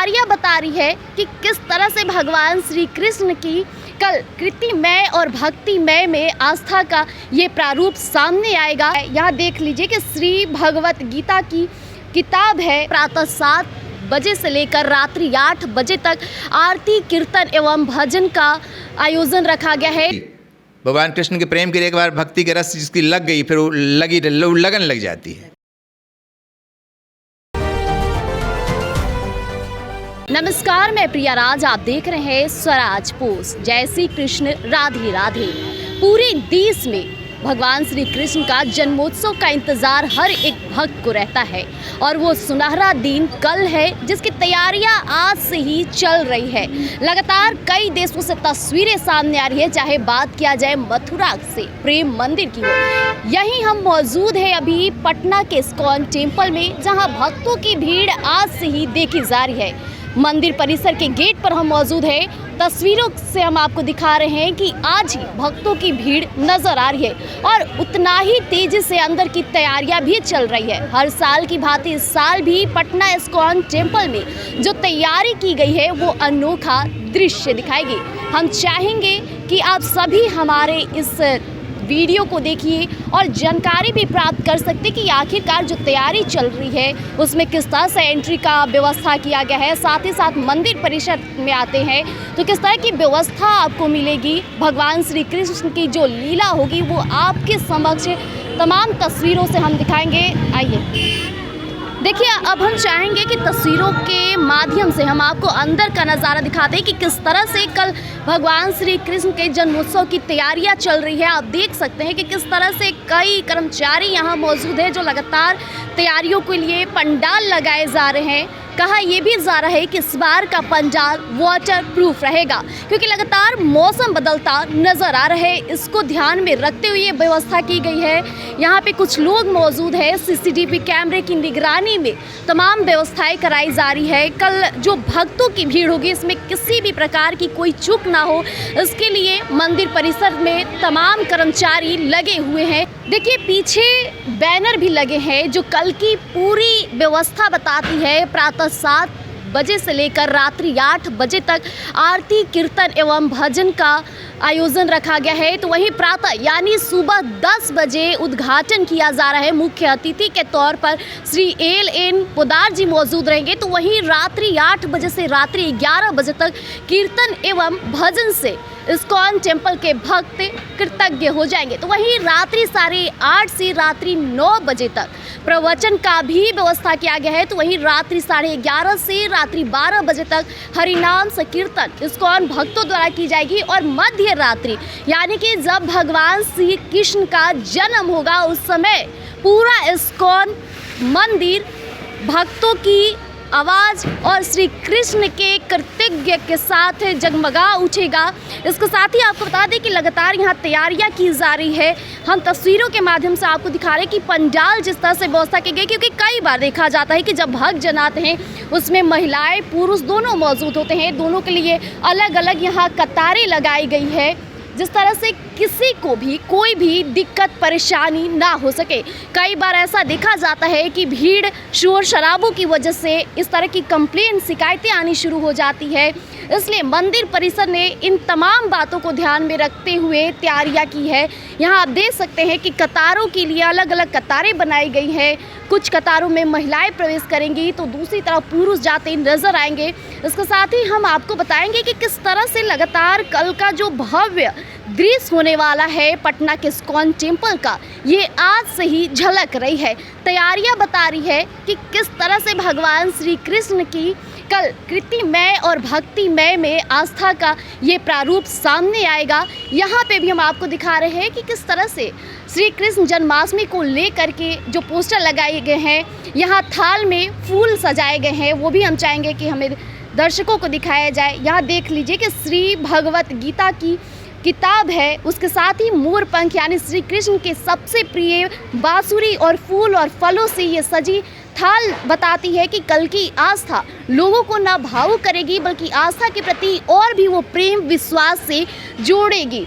तैयारियां बता रही है कि किस तरह से भगवान श्री कृष्ण की कल कृतिमय और भक्तिमय में आस्था का ये प्रारूप सामने आएगा। यहाँ देख लीजिए कि श्री भगवत गीता की किताब है। प्रातः 7 बजे से लेकर रात्रि 8 बजे तक आरती, कीर्तन एवं भजन का आयोजन रखा गया है। भगवान कृष्ण के प्रेम के लिए एक बार भक्ति के रस जिसकी लग गई, फिर वो लगन लग जाती है। नमस्कार, मैं प्रिया राज, आप देख रहे हैं स्वराज पोस्ट। जय श्री कृष्ण, राधे राधे। पूरे देश में भगवान श्री कृष्ण का जन्मोत्सव का इंतजार हर एक भक्त को रहता है और वो सुनहरा दिन कल है जिसकी तैयारियां आज से ही चल रही है। लगातार कई देशों से तस्वीरें सामने आ रही है, चाहे बात किया जाए मथुरा से प्रेम मंदिर की हो। यहीं हम मौजूद हैं अभी पटना के इस्कॉन टेम्पल में, जहां भक्तों की भीड़ आज से ही देखी जा रही है। मंदिर परिसर के गेट पर हम मौजूद हैं। तस्वीरों से हम आपको दिखा रहे हैं कि आज ही भक्तों की भीड़ नजर आ रही है और उतना ही तेजी से अंदर की तैयारियां भी चल रही है। हर साल की भांति इस साल भी पटना इस्कॉन टेम्पल में जो तैयारी की गई है वो अनोखा दृश्य दिखाएगी। हम चाहेंगे कि आप सभी हमारे इस वीडियो को देखिए और जानकारी भी प्राप्त कर सकते कि आखिरकार जो तैयारी चल रही है उसमें किस तरह से एंट्री का व्यवस्था किया गया है। साथ ही साथ मंदिर परिसर में आते हैं तो किस तरह की व्यवस्था आपको मिलेगी। भगवान श्री कृष्ण की जो लीला होगी वो आपके समक्ष तमाम तस्वीरों से हम दिखाएंगे। आइए देखिए, अब हम चाहेंगे कि तस्वीरों के माध्यम से हम आपको अंदर का नज़ारा दिखा दें कि किस तरह से कल भगवान श्री कृष्ण के जन्मोत्सव की तैयारियां चल रही है। आप देख सकते हैं कि किस तरह से कई कर्मचारी यहां मौजूद हैं जो लगातार तैयारियों के लिए पंडाल लगाए जा रहे हैं। कहा यह भी जा रहा है कि इस बार का पंडाल वाटर प्रूफ रहेगा क्योंकि लगातार मौसम बदलता नजर आ रहा है। इसको ध्यान में रखते हुए ये व्यवस्था की गई है। यहाँ पे कुछ लोग मौजूद हैं, सीसीटीवी कैमरे की निगरानी में तमाम व्यवस्थाएं कराई जा रही है। कल जो भक्तों की भीड़ होगी इसमें किसी भी प्रकार की कोई चूक ना हो, इसके लिए मंदिर परिसर में तमाम कर्मचारी लगे हुए हैं। देखिए पीछे बैनर भी लगे हैं जो कल की पूरी व्यवस्था बताती है। प्रातः 7 बजे से लेकर रात्रि 8 बजे तक आरती, कीर्तन एवं भजन का आयोजन रखा गया है। तो वहीं प्रातः यानी सुबह 10 बजे उद्घाटन किया जा रहा है। मुख्य अतिथि के तौर पर श्री LN पोदार जी मौजूद रहेंगे। तो वहीं रात्रि 8 बजे से रात्रि 11 बजे तक कीर्तन एवं भजन से इस्कॉन टेम्पल के भक्त कृतज्ञ हो जाएंगे। तो वहीं रात्रि 8:30 से रात्रि 9 बजे तक प्रवचन का भी व्यवस्था किया गया है। तो वहीं रात्रि 11:30 से रात्रि 12 बजे तक हरिनाम संकीर्तन इस्कॉन भक्तों द्वारा की जाएगी और मध्य रात्रि यानी कि जब भगवान श्री कृष्ण का जन्म होगा उस समय पूरा इस्कॉन मंदिर भक्तों की आवाज़ और श्री कृष्ण के कृतज्ञ के साथ जगमगा उठेगा। इसके साथ ही आपको बता दें कि लगातार यहाँ तैयारियां की जा रही है। हम तस्वीरों के माध्यम से आपको दिखा रहे हैं कि पंडाल जिस तरह से व्यवस्था की गई, क्योंकि कई बार देखा जाता है कि जब भक्त जन आते हैं उसमें महिलाएं पुरुष दोनों मौजूद होते हैं। दोनों के लिए अलग अलग यहाँ कतारें लगाई गई है जिस तरह से किसी को भी कोई भी दिक्कत परेशानी ना हो सके। कई बार ऐसा देखा जाता है कि भीड़ शोर शराबों की वजह से इस तरह की कंप्लेन शिकायतें आनी शुरू हो जाती है। इसलिए मंदिर परिसर ने इन तमाम बातों को ध्यान में रखते हुए तैयारियां की है। यहाँ आप देख सकते हैं कि कतारों के लिए अलग अलग कतारें बनाई गई हैं। कुछ कतारों में महिलाएं प्रवेश करेंगी तो दूसरी तरफ पुरुष जाते नजर आएंगे। इसके साथ ही हम आपको बताएंगे कि किस तरह से लगातार कल का जो भव्य दृश्य होने वाला है पटना के इस्कॉन टेम्पल का, ये आज से ही झलक रही है। तैयारियां बता रही है कि किस तरह से भगवान श्री कृष्ण की कल कृतिमय और भक्तिमय में आस्था का ये प्रारूप सामने आएगा। यहाँ पे भी हम आपको दिखा रहे हैं कि किस तरह से श्री कृष्ण जन्माष्टमी को लेकर के जो पोस्टर लगाए गए हैं, यहाँ थाल में फूल सजाए गए हैं, वो भी हम चाहेंगे कि हमें दर्शकों को दिखाया जाए। यहाँ देख लीजिए कि श्री भगवत गीता की किताब है, उसके साथ ही मोर पंख यानी श्री कृष्ण के सबसे प्रिय बांसुरी और फूल और फलों से ये सजी थाल बताती है कि कल की आस्था लोगों को न भावुक करेगी बल्कि आस्था के प्रति और भी वो प्रेम विश्वास से जोड़ेगी।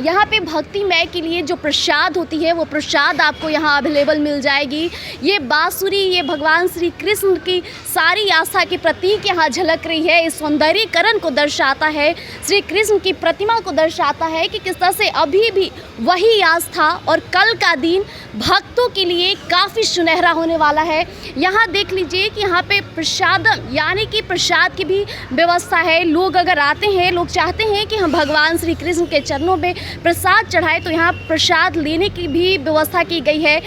यहाँ पे भक्तिमय के लिए जो प्रसाद होती है वो प्रसाद आपको यहाँ अवेलेबल मिल जाएगी। ये बांसुरी, ये भगवान श्री कृष्ण की सारी आस्था के प्रतीक यहाँ झलक रही है। इस सौंदर्यीकरण को दर्शाता है, श्री कृष्ण की प्रतिमा को दर्शाता है कि किस तरह से अभी भी वही आस्था और कल का दिन भक्तों के लिए काफ़ी सुनहरा होने वाला है। यहाँ देख लीजिए कि यहाँ पे प्रसादम यानी कि प्रसाद की भी व्यवस्था है। लोग अगर आते हैं, लोग चाहते हैं कि हम भगवान श्री कृष्ण के चरणों में प्रसाद चढ़ाएं, तो यहाँ प्रसाद लेने की भी व्यवस्था की गई है।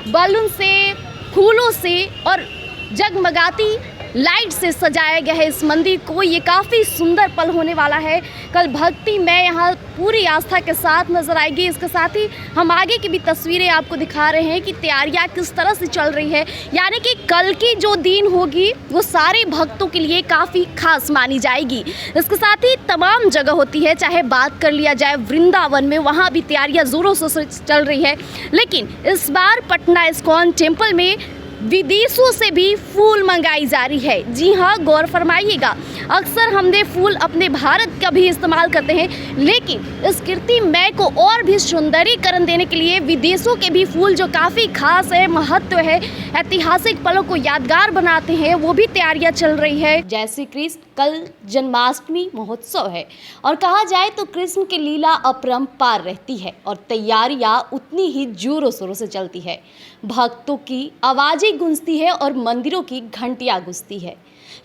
बैलून से, फूलों से और जगमगाती लाइट से सजाया गया है इस मंदिर को। ये काफ़ी सुंदर पल होने वाला है। कल भक्ति में यहाँ पूरी आस्था के साथ नजर आएगी। इसके साथ ही हम आगे की भी तस्वीरें आपको दिखा रहे हैं कि तैयारियाँ किस तरह से चल रही है। यानी कि कल की जो दिन होगी वो सारे भक्तों के लिए काफ़ी खास मानी जाएगी। इसके साथ ही तमाम जगह होती है, चाहे बात कर लिया जाए वृंदावन में, वहाँ भी तैयारियाँ ज़ोरों से चल रही है। लेकिन इस बार पटना इस्कॉन टेम्पल में विदेशों से भी फूल मंगाई जा रही है। जी हाँ, गौर फरमाइएगा, अक्सर हमने फूल अपने भारत का भी इस्तेमाल करते हैं, लेकिन इस कीर्तिमय को और भी सौंदर्यीकरण देने के लिए विदेशों के भी फूल जो काफ़ी खास है, महत्व है, ऐतिहासिक पलों को यादगार बनाते हैं, वो भी तैयारियां चल रही है। जय श्री कृष्ण, कल जन्माष्टमी महोत्सव है और कहा जाए तो कृष्ण की लीला अपरंपार रहती है और तैयारियां उतनी ही जोरों शोरों से चलती है। भक्तों की आवाज़ें गूंजती है और मंदिरों की घंटियां गूंजती है।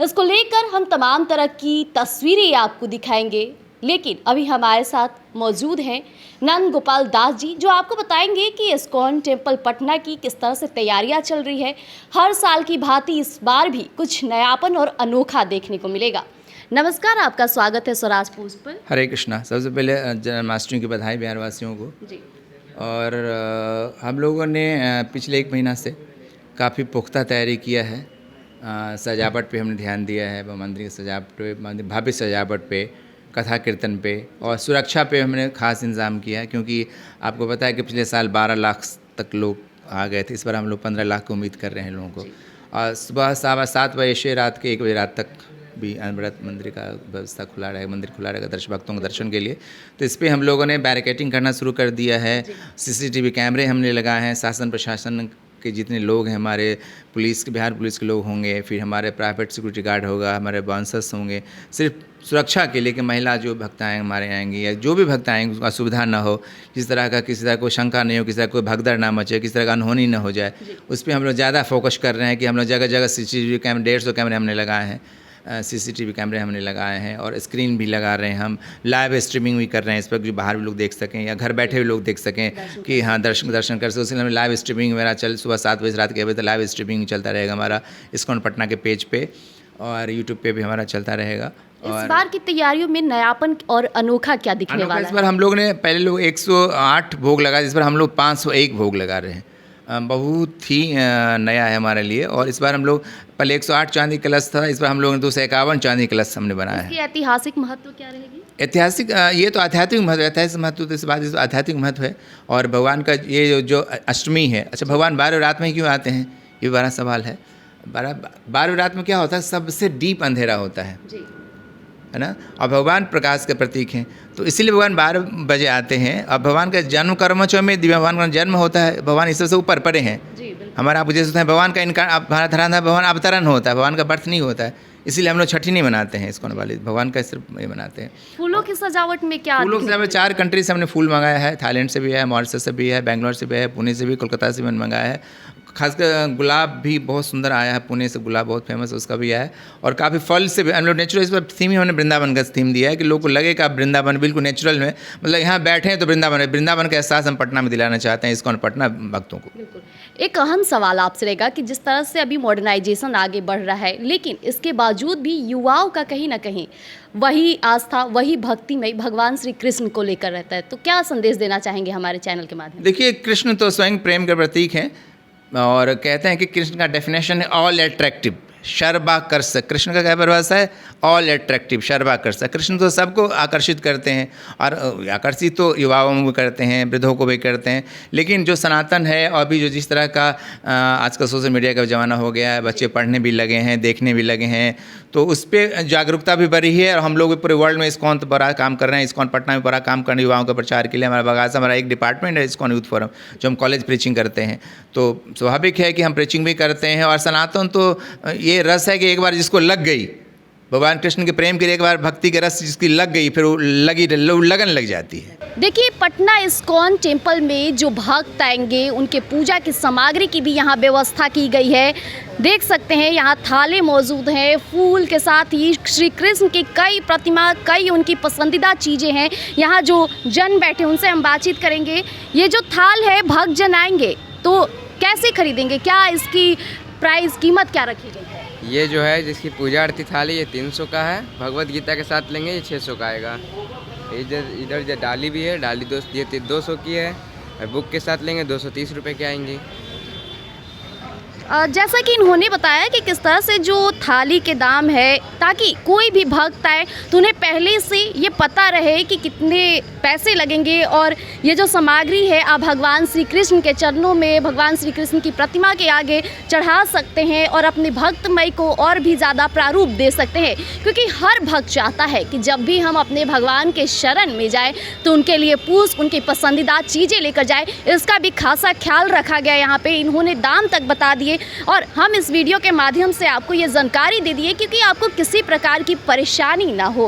इसको लेकर हम तमाम तरह की तस्वीरें आपको दिखाएंगे, लेकिन अभी हमारे साथ मौजूद हैं नंद गोपाल दास जी, जो आपको बताएंगे कि इस्कॉन टेम्पल पटना की किस तरह से तैयारियां चल रही है। हर साल की भांति इस बार भी कुछ नयापन और अनोखा देखने को मिलेगा। नमस्कार, आपका स्वागत है स्वराज पोस्ट पर। हरे कृष्णा। सबसे पहले जन्माष्टमी की बधाई बिहारवासियों को जी। और हम लोगों ने पिछले 1 महीना से काफ़ी पुख्ता तैयारी किया है। सजावट पे हमने ध्यान दिया है, मंदिर की सजावट पे, मंदिर भव्य सजावट पे, कथा कीर्तन पे और सुरक्षा पे हमने खास इंतज़ाम किया है, क्योंकि आपको पता है कि पिछले साल 12 लाख तक लोग आ गए थे। इस बार हम लोग 15 लाख की उम्मीद कर रहे हैं लोगों को। और सुबह 7:15 बजे से रात के 1 बजे रात तक भी अनवरत मंदिर का व्यवस्था खुला रहेगा, मंदिर खुला रहेगा भक्तों के दर्शन के लिए। तो इस पर हम लोगों ने बैरिकेटिंग करना शुरू कर दिया है। CCTV कैमरे हमने लगाए हैं। शासन प्रशासन के जितने लोग हैं, हमारे पुलिस के, बिहार पुलिस के लोग होंगे, फिर हमारे प्राइवेट सिक्योरिटी गार्ड होगा, हमारे बाउंसर्स होंगे, सिर्फ सुरक्षा के लिए कि महिला जो भक्ताएँ हमारे आएंगी या जो भी भक्त आएंगे उसको असुविधा ना हो, जिस तरह का किसी तरह कोई शंका नहीं हो, किसी तरह कोई भगदड़ ना मचे, किसी तरह का अनहोनी ना हो जाए, उस पर हम लोग ज़्यादा फोकस कर रहे हैं कि हम लोग जगह जगह CCTV कैमरे 150 कैमरे हमने लगाए हैं। CCTV कैमरे हमने लगाए हैं और स्क्रीन भी लगा रहे हैं। हम लाइव स्ट्रीमिंग भी कर रहे हैं इस पर, जो बाहर भी लोग देख सकें या घर बैठे हुए लोग देख सकें कि हाँ दर्शन कर सकें। उसके लिए लाइव स्ट्रीमिंग मेरा सुबह 7 बजे रात के बजे तक लाइव स्ट्रीमिंग चलता रहेगा हमारा इस्कॉन पटना के पेज पे, और यूट्यूब पे भी हमारा चलता रहेगा। इस बार की तैयारियों में नयापन और अनोखा क्या दिखने वाला है? इस बार हम लोग ने, पहले लोग 108 भोग लगा, इस बार हम लोग 501 भोग लगा रहे हैं। बहुत ही नया है हमारे लिए। और इस बार हम लोग, पहले 108 चांदी कलश था, इस बार हम लोगों ने 251 चांदी कलश हमने बनाया है। ऐतिहासिक महत्व क्या रहेगी? ऐतिहासिक, ये तो आध्यात्मिक महत्व, ऐतिहासिक महत्व तो इस बात इस आध्यात्मिक महत्व है। और भगवान का ये जो अष्टमी है, अच्छा भगवान 12 रात में क्यों आते हैं, ये बड़ा सवाल है। 12 रात में क्या होता है, सबसे डीप अंधेरा होता है ना, और भगवान प्रकाश के प्रतीक हैं, तो इसीलिए भगवान 12 बजे आते हैं। और भगवान का जन्म कर्मचौ में भगवान का जन्म होता है। भगवान इस से ऊपर परे हैं। हमारा आप जैसे होता है भगवान का इनका भगवान अवतरण होता है, भगवान का बर्थ नहीं होता है, इसीलिए हम लोग छठी नहीं मनाते हैं इस्कॉन वाले, भगवान का सिर्फ ये मनाते हैं। फूलों की सजावट में क्या? फूलों की सजावट 4 कंट्री से हमने फूल मंगाया है। थाईलैंड से भी है, मॉरिशस से भी है, बेंगलोर से भी है, पुणे से भी, कोलकाता से भी मंगाया है। खासकर गुलाब भी बहुत सुंदर आया है, पुणे से गुलाब बहुत फेमस है, उसका भी आया है। और काफ़ी फल से भी हम लोग नेचुरल, इस पर थीम ही हमने वृंदावन का थीम दिया है कि लोगों को लगे कि आप वृंदावन बिल्कुल नेचुरल में, मतलब यहाँ बैठे हैं तो वृंदावन है। वृंदावन का एहसास हम पटना में दिलाना चाहते हैं इस्कॉन पटना भक्तों को। बिल्कुल। एक अहम सवाल आपसे रहेगा कि जिस तरह से अभी मॉडर्नाइजेशन आगे बढ़ रहा है, लेकिन इसके बावजूद भी युवाओं का कहीं ना कहीं वही आस्था, वही भक्ति में भगवान श्री कृष्ण को लेकर रहता है, तो क्या संदेश देना चाहेंगे हमारे चैनल के माध्यम? देखिए, कृष्ण तो स्वयं प्रेम के प्रतीक हैं और कहते हैं कि कृष्ण का डेफिनेशन है ऑल अट्रैक्टिव, शर्वाकर्ष, कृष्ण का क्या परिभाषा है? All attractive, शर्वाकर्ष। कृष्ण तो सबको आकर्षित करते हैं और आकर्षित तो युवाओं को करते हैं, वृद्धों को भी करते हैं, लेकिन जो सनातन है और भी जो जिस तरह का आजकल सोशल मीडिया का ज़माना हो गया है, बच्चे पढ़ने भी लगे हैं, देखने भी लगे हैं, तो उस पर जागरूकता भी बढ़ी है। और हम लोग पूरे वर्ल्ड में इस्कॉन तो बड़ा काम कर रहे हैं, इस्कॉन पटना में बड़ा काम करने युवाओं के प्रचार के लिए हमारा बगासा, हमारा एक डिपार्टमेंट है इस्कॉन यूथ फोरम, जो हम कॉलेज प्रीचिंग करते हैं। तो स्वाभाविक है कि हम प्रीचिंग भी करते हैं। और सनातन तो ये रस है कि एक बार जिसको लग गई भगवान कृष्ण के प्रेम के लिए, एक बार भक्ति के रस जिसकी लग गई, फिर वो लगन लग जाती है। देखिए, पटना इस्कॉन टेम्पल में जो भक्त आएंगे उनके पूजा की सामग्री की भी यहाँ व्यवस्था की गई है। देख सकते हैं यहाँ थाले मौजूद हैं, फूल के साथ ही श्री कृष्ण की कई प्रतिमा, कई उनकी पसंदीदा चीज़ें हैं। यहाँ जो जन बैठे उनसे हम बातचीत करेंगे। ये जो थाल है, भक्त जन आएंगे तो कैसे खरीदेंगे, क्या इसकी प्राइस, कीमत क्या रखी गई है? ये जो है जिसकी पूजा आरती थाली, ये 300 का है। भगवत गीता के साथ लेंगे ये 600 का आएगा। इधर जो डाली भी है, डाली 200 की है, और बुक के साथ लेंगे 230 रुपये की आएंगी। जैसा कि इन्होंने बताया कि किस तरह से जो थाली के दाम है, ताकि कोई भी भक्त आए तो उन्हें पहले से ये पता रहे कि कितने पैसे लगेंगे। और ये जो सामग्री है आप भगवान श्री कृष्ण के चरणों में, भगवान श्री कृष्ण की प्रतिमा के आगे चढ़ा सकते हैं और अपने भक्तमय को और भी ज़्यादा प्रारूप दे सकते हैं। क्योंकि हर भक्त चाहता है कि जब भी हम अपने भगवान के शरण में जाएँ तो उनके लिए पुष्प, उनकी पसंदीदा चीज़ें लेकर जाए। इसका भी खासा ख्याल रखा गया। यहाँ पे इन्होंने दाम तक बता दिए और हम इस वीडियो के माध्यम से आपको ये जानकारी दे दी है क्योंकि आपको किसी प्रकार की परेशानी ना हो।